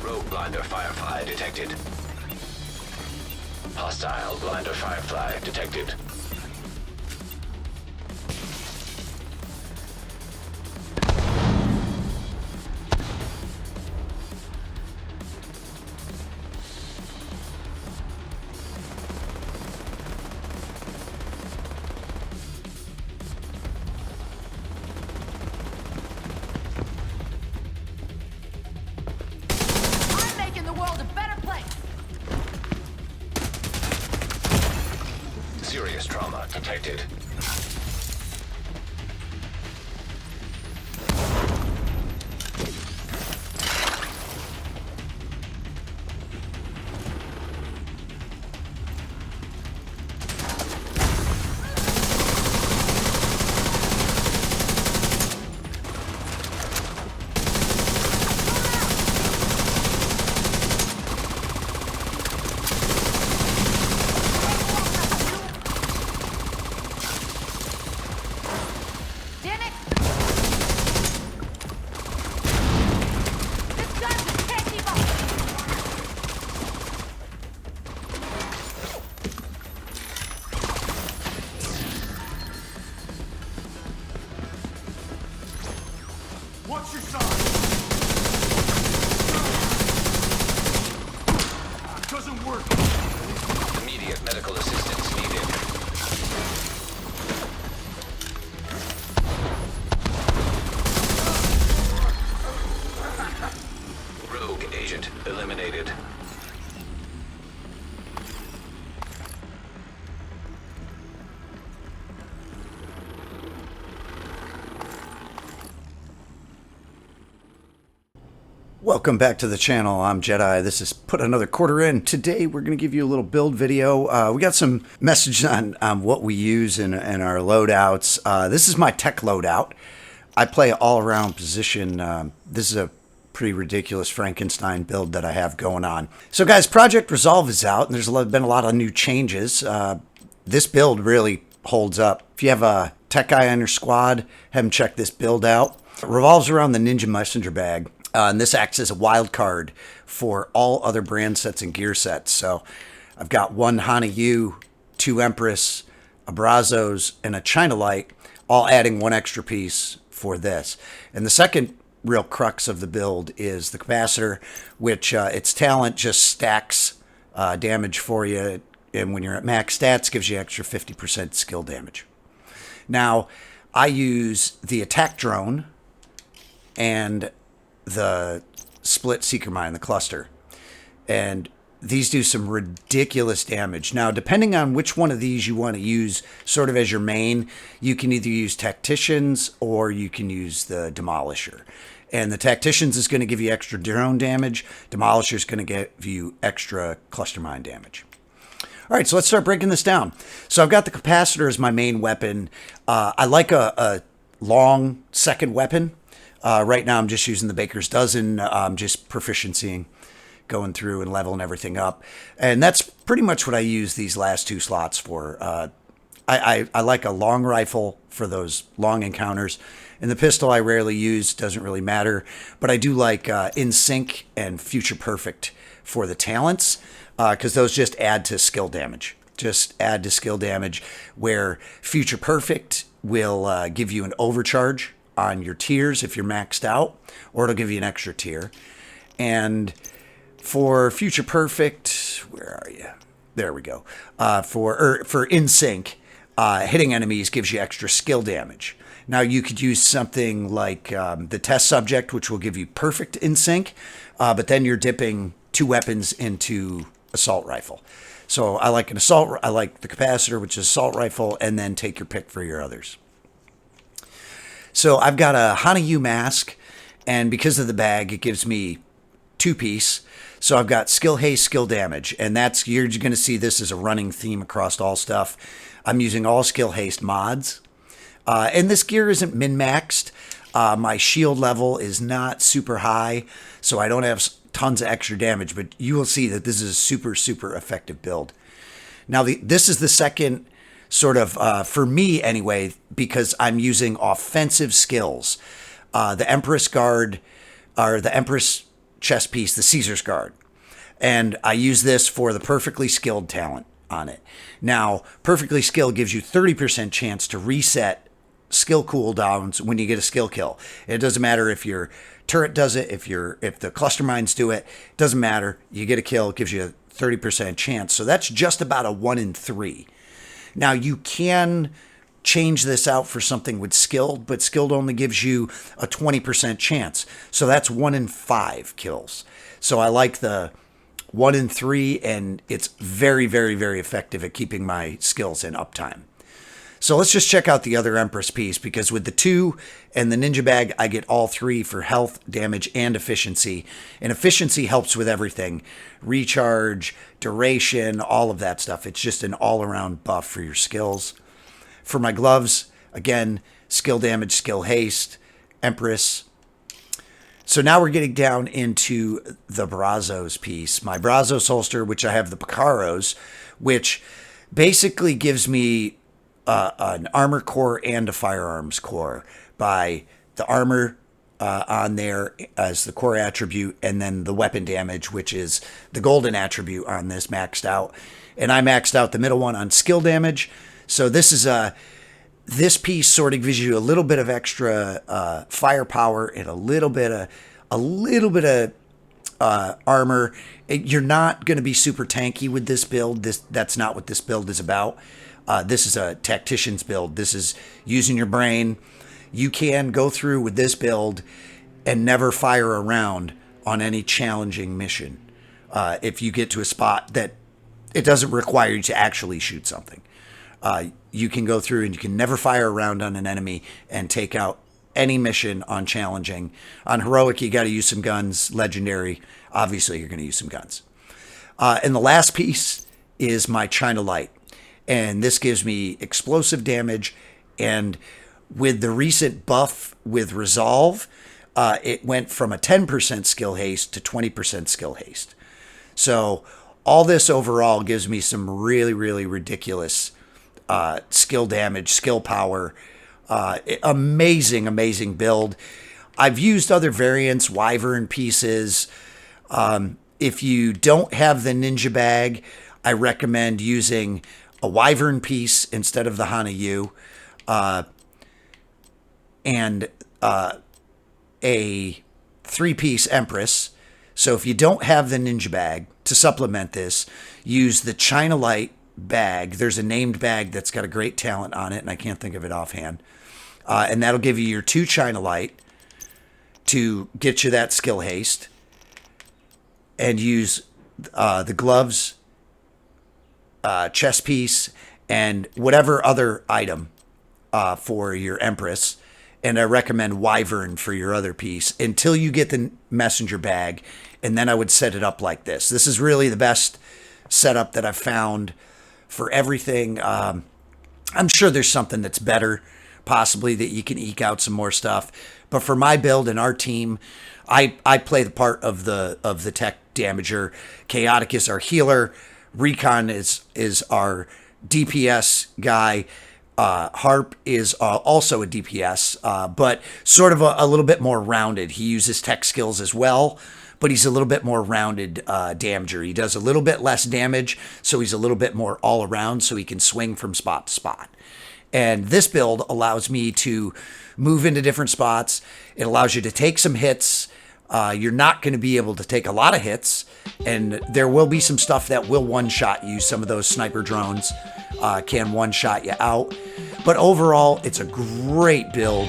Rogue blinder firefly detected. Hostile blinder firefly detected. Serious trauma detected. What's your sign? Doesn't work. Immediate medical assistance needed. Rogue agent eliminated. Welcome back to the channel. I'm JEDI. This is Put Another Quarter In. Today we're going to give you a little build video. We got some messages on what we use in our loadouts. This is my tech loadout. I play all around position. This is a pretty ridiculous Frankenstein build that I have going on. So guys, Project Resolve is out and there's been a lot of new changes. This build really holds up. If you have a tech guy on your squad, have him check this build out. It revolves around the Ninja Messenger bag. And this acts as a wild card for all other brand sets and gear sets. So I've got one Hana U, two Empress, a Brazos, and a China Light, all adding one extra piece for this. And the second real crux of the build is the capacitor, which its talent just stacks damage for you. And when you're at max stats, gives you extra 50% skill damage. Now, I use the attack drone and the split seeker mine, the cluster, and these do some ridiculous damage. Now, depending on which one of these you want to use sort of as your main, you can either use Tacticians or you can use the Demolisher. And the Tacticians is going to give you extra drone damage. Demolisher is going to give you extra cluster mine damage. All right, so let's start breaking this down. So I've got the capacitor as my main weapon. I like a long second weapon. Right now I'm just using the Baker's Dozen, just proficiencying, going through and leveling everything up. And that's pretty much what I use these last two slots for. I like a long rifle for those long encounters. And the pistol I rarely use, doesn't really matter. But I do like In Sync and Future Perfect for the talents, because those just add to skill damage. Just add to skill damage, where Future Perfect will give you an overcharge on your tiers if you're maxed out, or it'll give you an extra tier. And for Future Perfect, where are you? There we go. For In Sync, hitting enemies gives you extra skill damage. Now you could use something like the Test Subject, which will give you perfect In Sync, but then you're dipping two weapons into assault rifle. So I like I like the capacitor, which is assault rifle, and then take your pick for your others. So I've got a Hana U mask, and because of the bag, it gives me two-piece. So I've got skill haste, skill damage, and you're going to see this as a running theme across all stuff. I'm using all skill haste mods, and this gear isn't min-maxed. My shield level is not super high, so I don't have tons of extra damage, but you will see that this is a super, super effective build. Now, this is the second sort of, for me anyway, because I'm using offensive skills. The Empress Guard, or the Empress chest piece, the Caesar's Guard. And I use this for the perfectly skilled talent on it. Now, perfectly skilled gives you 30% chance to reset skill cooldowns when you get a skill kill. It doesn't matter if your turret does it, if the cluster mines do it, it doesn't matter. You get a kill, it gives you a 30% chance. So that's just about a 1 in 3. Now, you can change this out for something with skilled, but skilled only gives you a 20% chance. So that's 1 in 5 kills. So I like the 1 in 3, and it's very, very, very effective at keeping my skills in uptime. So let's just check out the other Empress piece, because with the 2 and the Ninja Bag, I get all 3 for health, damage, and efficiency. And efficiency helps with everything. Recharge, duration, all of that stuff. It's just an all-around buff for your skills. For my gloves, again, skill damage, skill haste, Empress. So now we're getting down into the Brazos piece. My Brazos holster, which I have the Picaros, which basically gives me an armor core and a firearms core by the armor on there as the core attribute, and then the weapon damage, which is the golden attribute on this maxed out. And I maxed out the middle one on skill damage. So this is this piece sort of gives you a little bit of extra firepower and a little bit of armor. You're not going to be super tanky with this build. That's not what this build is about. This is a tactician's build. This is using your brain. You can go through with this build and never fire a round on any challenging mission. If you get to a spot that it doesn't require you to actually shoot something. You can go through and you can never fire a round on an enemy and take out any mission on challenging. On heroic, you got to use some guns. Legendary, obviously, you're going to use some guns. And the last piece is my China Light. And this gives me explosive damage. And with the recent buff with Resolve, it went from a 10% skill haste to 20% skill haste. So all this overall gives me some really, really ridiculous skill damage, skill power. Amazing, amazing build. I've used other variants, Wyvern pieces. If you don't have the Ninja Bag, I recommend using a Wyvern piece instead of the Hana U, and a 3-piece Empress. So if you don't have the Ninja Bag, to supplement this, use the China Light bag. There's a named bag that's got a great talent on it, and I can't think of it offhand. And that'll give you your 2 China Light to get you that skill haste. And use the gloves, chest piece, and whatever other item for your Empress. And I recommend Wyvern for your other piece until you get the messenger bag. And then I would set it up like this. This is really the best setup that I've found for everything. I'm sure there's something that's better, possibly, that you can eke out some more stuff. But for my build and our team, I play the part of the tech damager. Chaotic is our healer. Recon is our DPS guy. Harp is also a DPS, but sort of a little bit more rounded. He uses tech skills as well, but he's a little bit more rounded damager. He does a little bit less damage, so he's a little bit more all around, so he can swing from spot to spot. And this build allows me to move into different spots. It allows you to take some hits. You're not going to be able to take a lot of hits, and there will be some stuff that will one-shot you. Some of those sniper drones can one-shot you out. But overall, it's a great build.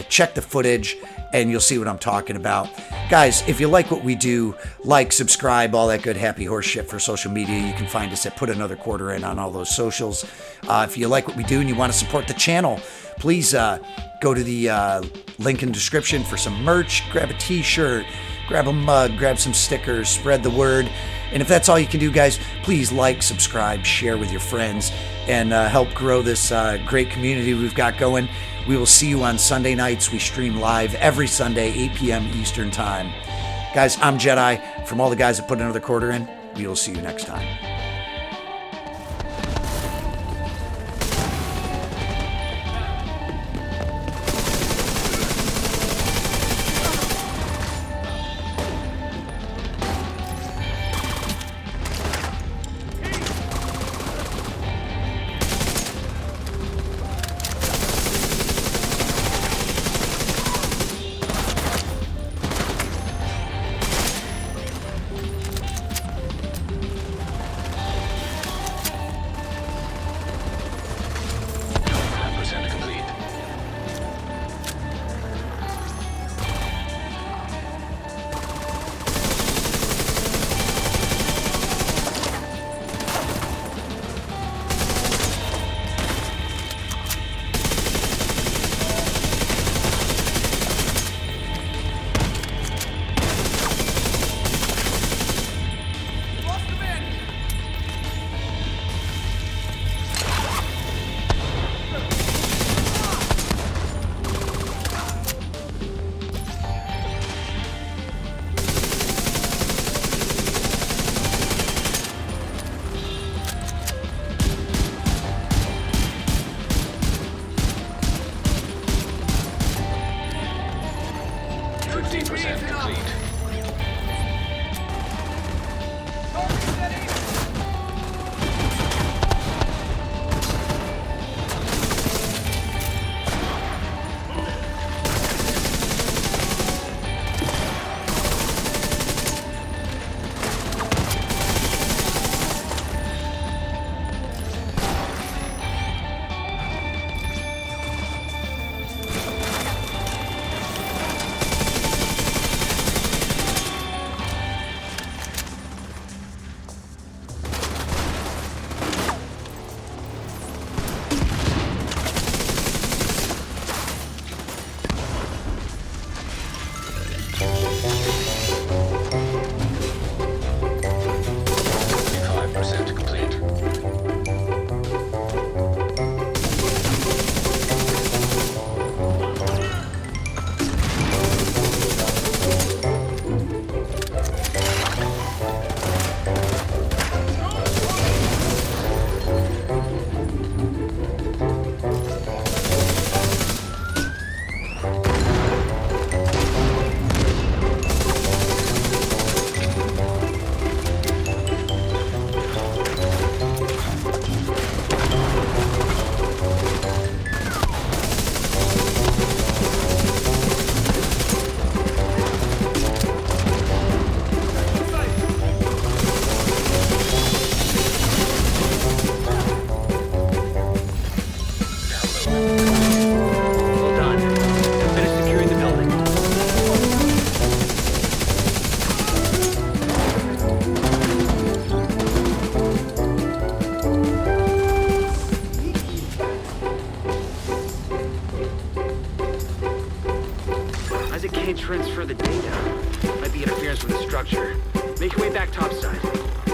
Check the footage, and you'll see what I'm talking about. Guys, if you like what we do, like, subscribe, all that good happy horse shit for social media. You can find us at Put Another Quarter In on all those socials. If you like what we do and you want to support the channel, please go to the link in the description for some merch. Grab a t-shirt, grab a mug, grab some stickers, spread the word. And if that's all you can do, guys, please like, subscribe, share with your friends, and help grow this great community we've got going. We will see you on Sunday nights. We stream live every Sunday, 8 p.m. Eastern Time. Guys, I'm JEDI. From all the guys that put another quarter in, we will see you next time. Make your way back topside.